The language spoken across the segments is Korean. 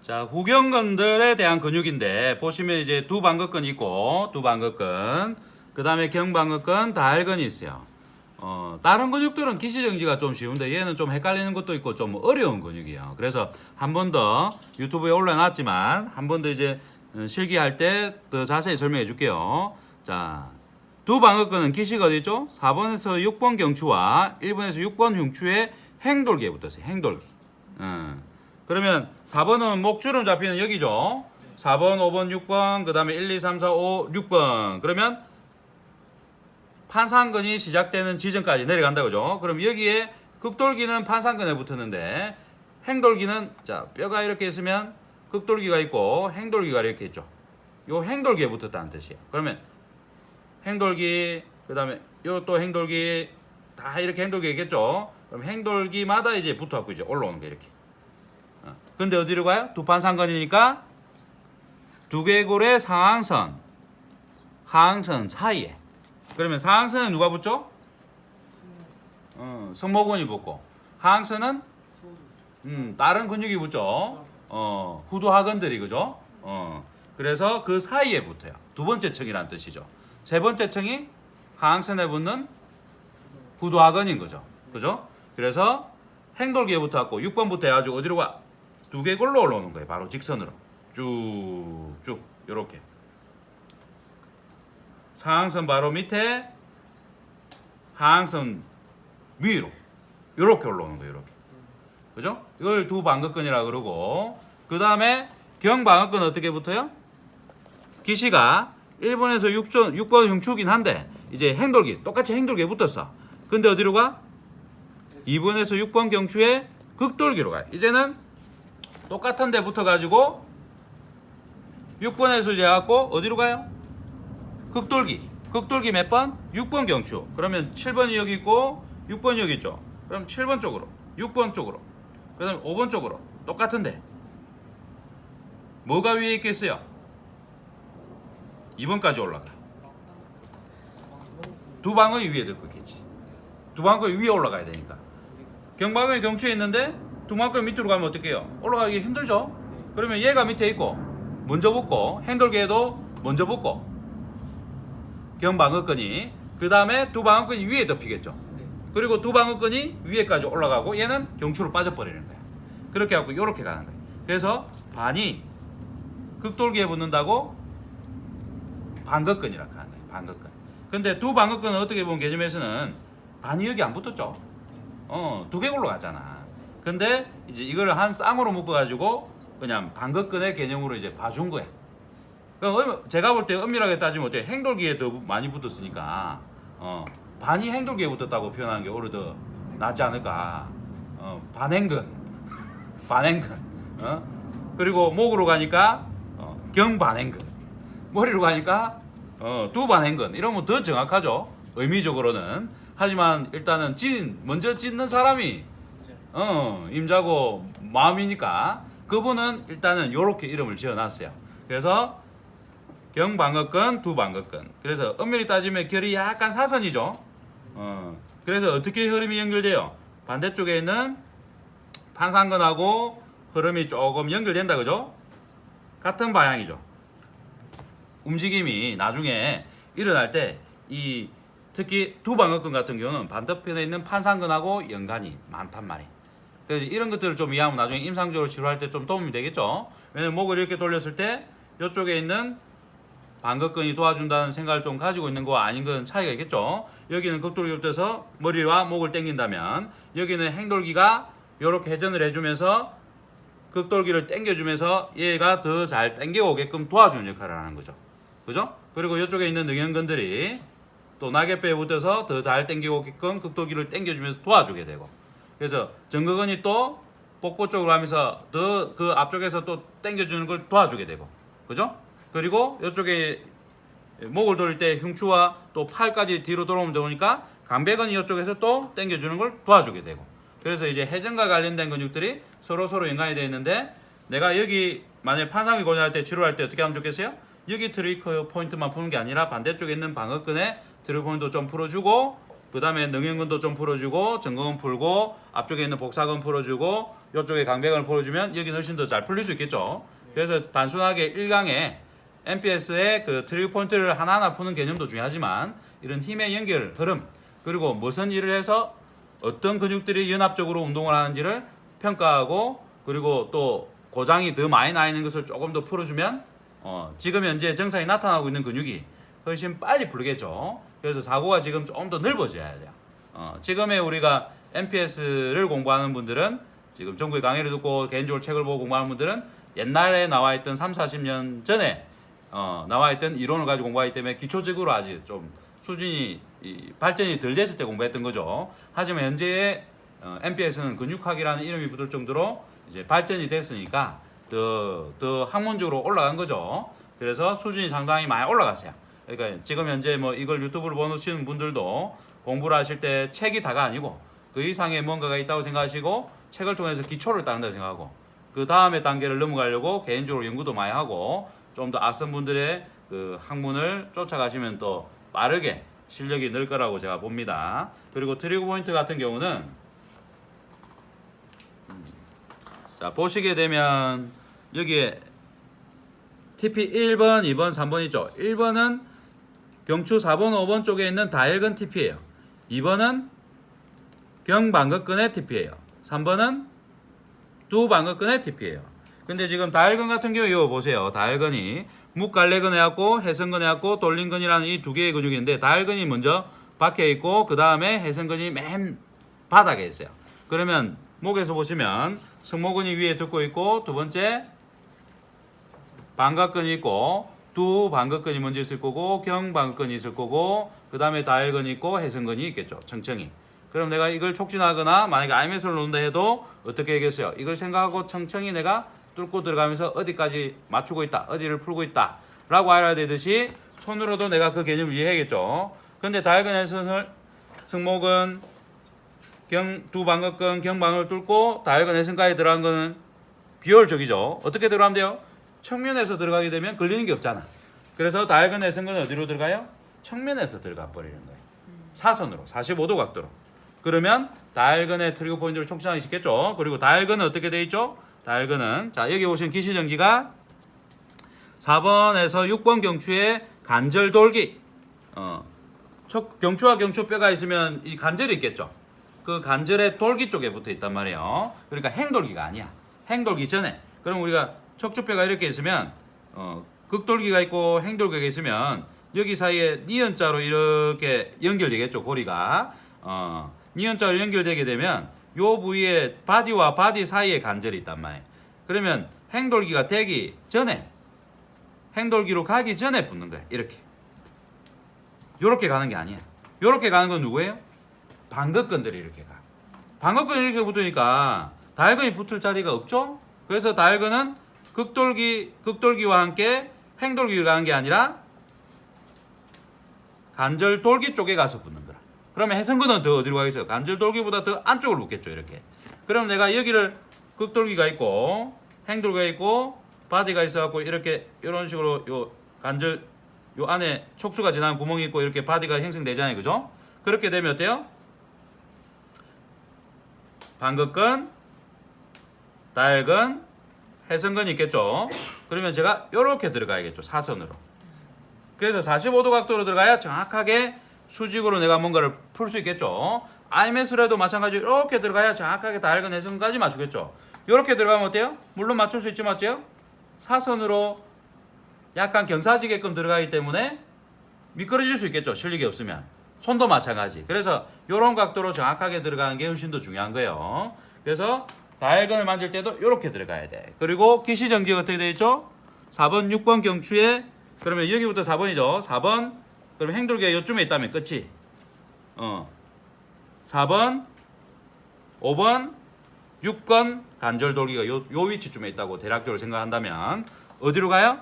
자, 후경근들에 대한 근육인데 보시면 이제 두 방긋근 있고 두 방긋근, 그 다음에 경방긋근, 다혈근이 있어요. 다른 근육들은 기시정지가 좀 쉬운데 얘는 좀 헷갈리는 것도 있고 좀 어려운 근육이에요. 그래서 한 번 더 유튜브에 올려놨지만 한 번 더 이제 실기할 때 더 자세히 설명해 줄게요. 자, 두 방긋근은 기시가 어디 있죠? 4번에서 6번 경추와 1번에서 6번 흉추의 행돌기에 붙었어요. 행돌기. 그러면 4번은 목주름 잡히는 여기죠. 4번, 5번, 6번, 그 다음에 1, 2, 3, 4, 5, 6번. 그러면 판상근이 시작되는 지점까지 내려간다 그죠? 그럼 여기에 극돌기는 판상근에 붙었는데 행돌기는, 자, 뼈가 이렇게 있으면 극돌기가 있고 행돌기가 이렇게 있죠. 요 행돌기에 붙었다는 뜻이에요. 그러면 행돌기, 그 다음에 요 또 행돌기, 다 이렇게 행돌기 있겠죠? 그럼 행돌기마다 이제 붙어갖고 이제 올라오는 게 이렇게. 근데 어디로 가요? 두판상근이니까 두개골의 상항선, 하항선 사이에. 그러면 상항선에 누가 붙죠? 승모근이 붙고, 하항선은 다른 근육이 붙죠. 후두하근들이, 그죠? 그래서 그 사이에 붙어요. 두 번째 층이란 뜻이죠. 세 번째 층이 하항선에 붙는 후두하근인 거죠. 그죠? 그래서 행돌기에 붙어갖고 6번부터 해가지고 어디로 가? 두개골로 올라오는 거예요. 바로 직선으로 쭉쭉 요렇게 상항선 바로 밑에 하항선 위로 요렇게 올라오는 거예요. 요렇게. 그죠? 이걸 두 방긋근이라 그러고, 그 다음에 경방긋근은 어떻게 붙어요? 기시가 1번에서 6번 흉추긴 한데 이제 행돌기 똑같이 행돌기에 붙었어. 근데 어디로 가? 2번에서 6번 경추에 극돌기로 가요. 이제는 똑같은 데 붙어가지고 6번에서 이제 갖고 어디로 가요? 극돌기. 극돌기 몇 번? 6번 경추. 그러면 7번이 여기 있고 6번이 여기 있죠. 그럼 7번 쪽으로, 6번 쪽으로, 그 다음에 5번 쪽으로 똑같은데 뭐가 위에 있겠어요? 2번까지 올라가. 두 방울이 위에 들고 있겠지. 두 방울이 위에 올라가야 되니까. 경방울이 경추에 있는데 두 방울 밑으로 가면 어떻게 해요? 올라가기 힘들죠? 그러면 얘가 밑에 있고 먼저 붙고, 행돌기에도 먼저 붙고, 경방울근이, 그 다음에 두 방울근이 위에 덮이겠죠. 그리고 두 방울근이 위에까지 올라가고 얘는 경추로 빠져버리는 거야. 그렇게 하고 이렇게 가는 거야. 그래서 반이 극돌기에 붙는다고 방긋근이라고 하는 거예요. 방긋근. 근데 두 방긋근은 어떻게 보면 개념에서는 반이 여기 안 붙었죠. 두개골로 가잖아. 근데 이제 이걸 한 쌍으로 묶어가지고 그냥 방긋근의 개념으로 이제 봐준 거야. 그러니까 제가 볼 때 엄밀하게 따지면 어때? 행돌기에 더 많이 붙었으니까 반이 행돌기에 붙었다고 표현하는 게 오히려 더 낫지 않을까. 반행근, 반행근. 그리고 목으로 가니까 경반행근, 머리로 가니까 두 반행근. 이러면 더 정확하죠. 의미적으로는. 하지만 일단은 먼저 찢는 사람이 임자고 마음이니까 그분은 일단은 요렇게 이름을 지어놨어요. 그래서 경방긋근, 두방긋근. 그래서 엄밀히 따지면 결이 약간 사선이죠. 그래서 어떻게 흐름이 연결돼요? 반대쪽에 있는 판상근하고 흐름이 조금 연결된다, 그죠? 같은 방향이죠. 움직임이 나중에 일어날 때 이 특히 두방긋근 같은 경우는 반대편에 있는 판상근하고 연관이 많단 말이에요. 그래서 이런 것들을 좀 이해하면 나중에 임상적으로 치료할 때 좀 도움이 되겠죠. 왜냐면 목을 이렇게 돌렸을 때 이쪽에 있는 방긋근이 도와준다는 생각을 좀 가지고 있는 거와 아닌 건 차이가 있겠죠. 여기는 극돌기로 떠서 머리와 목을 당긴다면 여기는 행돌기가 이렇게 회전을 해주면서 극돌기를 당겨주면서 얘가 더 잘 당겨오게끔 도와주는 역할을 하는 거죠. 그죠? 그리고 이쪽에 있는 능형근들이 또 낙엽배에 붙어서 더 잘 당겨오게끔 극돌기를 당겨주면서 도와주게 되고, 그래서 정극근이 또 복부 쪽으로 하면서 더 그 앞쪽에서 또 당겨주는 걸 도와주게 되고, 그죠? 그리고 이쪽에 목을 돌릴 때 흉추와 또 팔까지 뒤로 돌아오면 되니까 강배근이 이쪽에서 또 당겨주는 걸 도와주게 되고, 그래서 이제 회전과 관련된 근육들이 서로 연관이 되어 있는데, 내가 여기 만약에 판상이 고정할 때 치료할 때 어떻게 하면 좋겠어요? 여기 트리커 포인트만 푸는 게 아니라 반대쪽에 있는 방긋근에 트리커 포인트도 좀 풀어주고, 그 다음에 능형근도 좀 풀어주고, 정근근 풀고, 앞쪽에 있는 복사근 풀어주고, 이쪽에 강배근을 풀어주면 여기는 훨씬 더 잘 풀릴 수 있겠죠. 그래서 단순하게 1강에 MPS의 그 트리거 포인트를 하나하나 푸는 개념도 중요하지만 이런 힘의 연결, 흐름, 그리고 무슨 일을 해서 어떤 근육들이 연합적으로 운동을 하는지를 평가하고, 그리고 또 고장이 더 많이 나 있는 것을 조금 더 풀어주면 지금 현재 증상이 나타나고 있는 근육이 훨씬 빨리 풀리겠죠. 그래서 사고가 지금 조금 더 넓어져야 돼요. 지금의 우리가 MPS를 공부하는 분들은, 지금 전국의 강의를 듣고 개인적으로 책을 보고 공부하는 분들은 옛날에 나와 있던 3, 40년 전에 나와 있던 이론을 가지고 공부하기 때문에 기초적으로 아직 좀 수준이 발전이 덜 됐을 때 공부했던 거죠. 하지만 현재의 MPS는 근육학이라는 이름이 붙을 정도로 이제 발전이 됐으니까 더 학문적으로 올라간 거죠. 그래서 수준이 상당히 많이 올라갔어요. 그러니까 지금 현재 뭐 이걸 유튜브를 보시는 분들도 공부를 하실 때 책이 다가 아니고 그 이상의 뭔가가 있다고 생각하시고 책을 통해서 기초를 닦는다고 생각하고, 그 다음에 단계를 넘어가려고 개인적으로 연구도 많이 하고 좀 더 앞선 분들의 그 학문을 쫓아가시면 또 빠르게 실력이 늘 거라고 제가 봅니다. 그리고 트리거 포인트 같은 경우는 자 보시게 되면 여기에 TP 1번, 2번, 3번 있죠. 1번은 경추 4번, 5번 쪽에 있는 다혈근 TP예요. 2번은 경방긋근의 TP예요. 3번은 두 방긋근의 TP예요. 근데 지금 다혈근 같은 경우 이거 보세요. 다혈근이 묵갈래근 해갖고 해성근 해갖고 돌림근이라는 이 두 개의 근육인데, 다혈근이 먼저 박혀 있고 그 다음에 해성근이 맨 바닥에 있어요. 그러면 목에서 보시면 승모근이 위에 듣고 있고, 두 번째 방각근이 있고, 두 방각근이 먼저 있을 거고, 경방각근이 있을 거고, 그 다음에 다혈근이 있고 해성근이 있겠죠. 청청이. 그럼 내가 이걸 촉진하거나 만약에 IMS를 놓는다 해도 어떻게 하겠어요? 이걸 생각하고 청청이 내가 뚫고 들어가면서 어디까지 맞추고 있다, 어디를 풀고 있다 라고 알아야 되듯이 손으로도 내가 그 개념을 이해하겠죠. 근데 다혈근에서는 승모근, 두 방각근, 경방을 뚫고 다혈근 해성까지 들어간 거는 비효율적이죠. 어떻게 들어가면 돼요? 측면에서 들어가게 되면 걸리는 게 없잖아. 그래서 다혈근 해성근은 어디로 들어가요? 측면에서 들어가 버리는 거예요. 사선으로, 45도 각도로. 그러면 다혈근의 트리거 포인트를 촉진하기 쉽겠죠. 그리고 다혈근은 어떻게 돼 있죠? 다혈근은 자 여기 보시면 기시정지가 4번에서 6번 경추에 관절돌기. 경추와 경추뼈가 있으면 이 관절이 있겠죠. 그 관절의 돌기 쪽에 붙어 있단 말이에요. 그러니까 행돌기가 아니야. 행돌기 전에. 그럼 우리가 척추뼈가 이렇게 있으면 극돌기가 있고 행돌기가 있으면 여기 사이에 니은자로 이렇게 연결되겠죠. 고리가. 니은자로 연결되게 되면 요 부위에 바디와 바디 사이에 관절이 있단 말이에요. 그러면 행돌기가 되기 전에, 행돌기로 가기 전에 붙는 거야. 이렇게. 요렇게 가는 게 아니야. 요렇게 가는 건 누구예요? 방긋근들이 이렇게 가. 방긋근이 이렇게 붙으니까 다혈근이 붙을 자리가 없죠? 그래서 다혈근은 극돌기와 함께 행돌기를 가는 게 아니라 관절돌기 쪽에 가서 붙는 거라. 그러면 해성근은 더 어디로 가겠어요? 관절돌기보다 더 안쪽으로 붙겠죠. 이렇게. 그럼 내가 여기를 극돌기가 있고 행돌기가 있고 바디가 있어갖고 이렇게 이런 식으로 요 관절 요 안에 촉수가 지나는 구멍이 있고 이렇게 바디가 형성되잖아요. 그죠? 그렇게 되면 어때요? 방긋근, 다혈근, 해성근이 있겠죠. 그러면 제가 이렇게 들어가야겠죠. 사선으로. 그래서 45도 각도로 들어가야 정확하게 수직으로 내가 뭔가를 풀 수 있겠죠. IMS라도 마찬가지로 이렇게 들어가야 정확하게 다혈근 해성근까지 맞추겠죠. 이렇게 들어가면 어때요? 물론 맞출 수 있지 맞죠? 사선으로 약간 경사지게끔 들어가기 때문에 미끄러질 수 있겠죠. 실력이 없으면. 손도 마찬가지. 그래서 이런 각도로 정확하게 들어가는 게 훨씬 더 중요한 거예요. 그래서 다혈근을 만질 때도 이렇게 들어가야 돼. 그리고 기시정지가 어떻게 되어 있죠? 4번, 6번 경추에 그러면 여기부터 4번이죠. 4번 그러면 행돌기가 이쯤에 있다면 끝이. 4번, 5번, 6번 관절돌기가 요 위치쯤에 있다고 대략적으로 생각한다면 어디로 가요?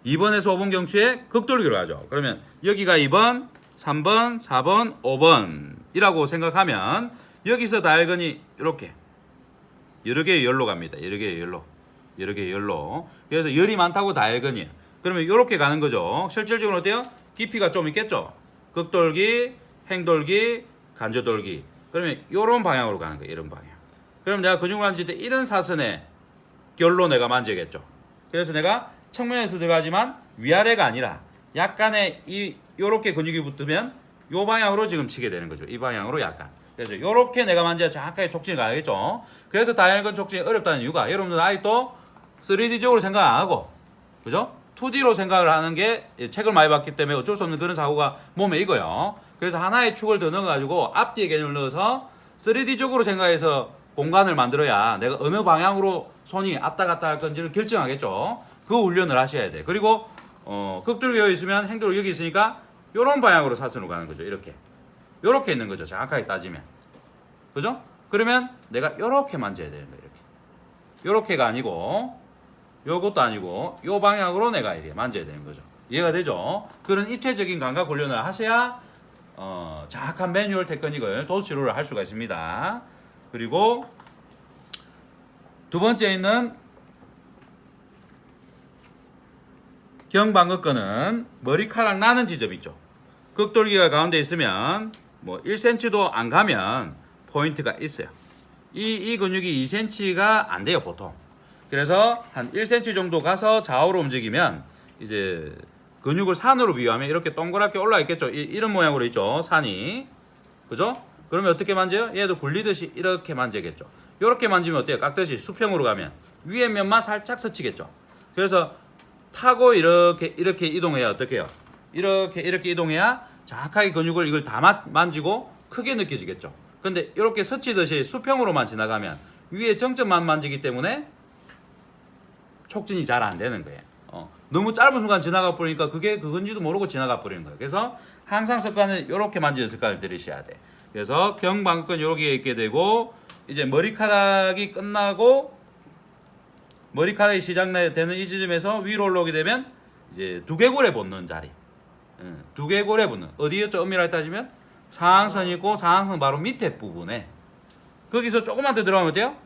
2번에서 5번 경추에 극돌기로 가죠. 그러면 여기가 2번, 3번, 4번, 5번이라고 생각하면 여기서 다혈근이 이렇게 여러 개의 열로 갑니다. 여러 개의 열로. 그래서 열이 많다고 다혈근이에요. 그러면 이렇게 가는 거죠. 실질적으로 어때요? 깊이가 좀 있겠죠. 극돌기, 행돌기, 관절돌기. 그러면 이런 방향으로 가는 거예요. 이런 방향. 그럼 내가 근육을 만질 때 이런 사선의 결로 내가 만져야겠죠. 그래서 내가 측면에서 들어가지만 위아래가 아니라 약간의 요렇게 근육이 붙으면 요 방향으로 지금 치게 되는 거죠. 이 방향으로 약간. 그래서 요렇게 내가 만져야 정확하게 촉진이 가야겠죠. 그래서 다이아곤 촉진이 어렵다는 이유가 여러분들 아직도 3D적으로 생각 안 하고 그죠? 2D로 생각을 하는 게 책을 많이 봤기 때문에 어쩔 수 없는 그런 사고가 몸에 익어요. 그래서 하나의 축을 더 넣어가지고 앞뒤의 개념을 넣어서 3D적으로 생각해서 공간을 만들어야 내가 어느 방향으로 손이 왔다 갔다 할 건지를 결정하겠죠. 그 훈련을 하셔야 돼. 그리고 극돌기 여기 있으면 행돌 여기 있으니까 이런 방향으로 사선으로 가는 거죠. 이렇게 있는 거죠. 정확하게 따지면. 그죠? 그러면 내가 이렇게 만져야 되는 거예요. 이렇게가 아니고 요것도 아니고 요 방향으로 내가 이렇게 만져야 되는 거죠. 이해가 되죠? 그런 입체적인 감각 훈련을 하셔야 정확한 매뉴얼 테크닉을 도수치료를 할 수가 있습니다. 그리고 두 번째는 경방긋근은 머리카락 나는 지점 있죠. 극돌기가 가운데 있으면 뭐 1cm도 안 가면 포인트가 있어요. 이 근육이 2cm가 안 돼요, 보통. 그래서 한 1cm 정도 가서 좌우로 움직이면 이제 근육을 산으로 비유하면 이렇게 동그랗게 올라 있겠죠. 이런 모양으로 있죠, 산이. 그죠? 그러면 어떻게 만져요? 얘도 굴리듯이 이렇게 만져야겠죠. 이렇게 만지면 어때요? 깍듯이 수평으로 가면 위에 면만 살짝 스치겠죠. 그래서 타고 이렇게 이동해야 어떻게 해요? 이렇게 이동해야 정확하게 근육을 이걸 다 만지고 크게 느껴지겠죠. 근데 이렇게 스치듯이 수평으로만 지나가면 위에 정점만 만지기 때문에 촉진이 잘 안 되는 거예요. 너무 짧은 순간 지나가 버리니까 그게 그건지도 모르고 지나가 버리는 거예요. 그래서 항상 습관을 이렇게 만지는 습관을 들이셔야 돼. 그래서 경방긋근 이렇게 있게 되고 이제 머리카락이 끝나고 머리카락이 시작되는 이 지점에서 위로 올라오게 되면 이제 두개골에 붙는 자리. 두개골에 붙는 어디였죠? 엄밀하게 따지면 상하선 있고 상하선 바로 밑에 부분에 거기서 조금만 더 들어가면 어때요?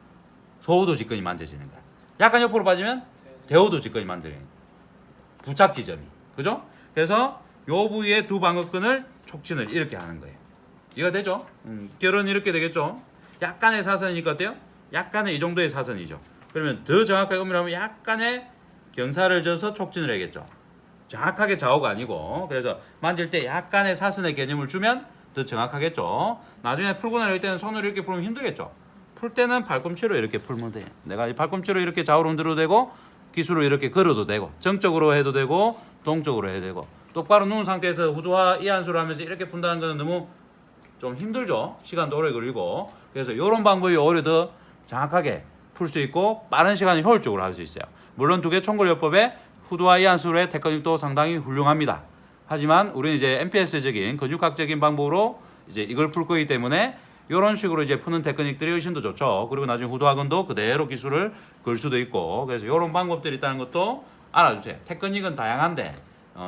소우도 직근이 만져지는 거야. 약간 옆으로 빠지면 대우도 직근이 만져지는 거야. 부착 지점이. 그죠? 그래서 요 부위에 두 방긋근을 촉진을 이렇게 하는 거예요. 이해가 되죠? 결은 이렇게 되겠죠? 약간의 사선이니까 어때요? 약간의 이 정도의 사선이죠. 그러면 더 정확하게 엄밀하면 약간의 경사를 져서 촉진을 해야겠죠. 정확하게 좌우가 아니고. 그래서 만질 때 약간의 사선의 개념을 주면 더 정확하겠죠. 나중에 풀고 나갈 때는 손으로 이렇게 풀면 힘들겠죠. 풀 때는 팔꿈치로 이렇게 풀면 돼요. 내가 이 팔꿈치로 이렇게 좌우로 흔들어도 되고 기술로 이렇게 걸어도 되고 정적으로 해도 되고 동적으로 해도 되고 똑바로 누운 상태에서 후두와 이한수를 하면서 이렇게 푼다는 것은 너무 좀 힘들죠. 시간도 오래 걸리고. 그래서 이런 방법이 오히려 더 정확하게 풀 수 있고 빠른 시간에 효율적으로 할 수 있어요. 물론 두 개 총괄요법의 후두와 이한수의 테크닉도 상당히 훌륭합니다. 하지만 우리는 이제 MPS적인 근육학적인 방법으로 이제 이걸 풀 거기 때문에 이런 식으로 이제 푸는 테크닉들이 훨씬 더 좋죠. 그리고 나중에 후두학원도 그대로 기술을 걸 수도 있고. 그래서 이런 방법들이 있다는 것도 알아주세요. 테크닉은 다양한데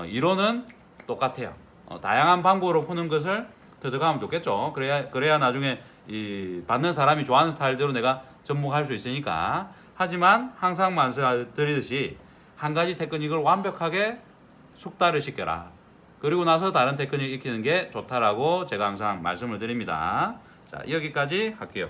이론은 똑같아요. 다양한 방법으로 푸는 것을 터득하면 좋겠죠. 그래야 나중에 이 받는 사람이 좋아하는 스타일대로 내가 접목할 수 있으니까. 하지만 항상 말씀드리듯이 한 가지 테크닉을 완벽하게 숙달을 시켜라. 그리고 나서 다른 테크닉 익히는 게 좋다라고 제가 항상 말씀을 드립니다. 자, 여기까지 할게요.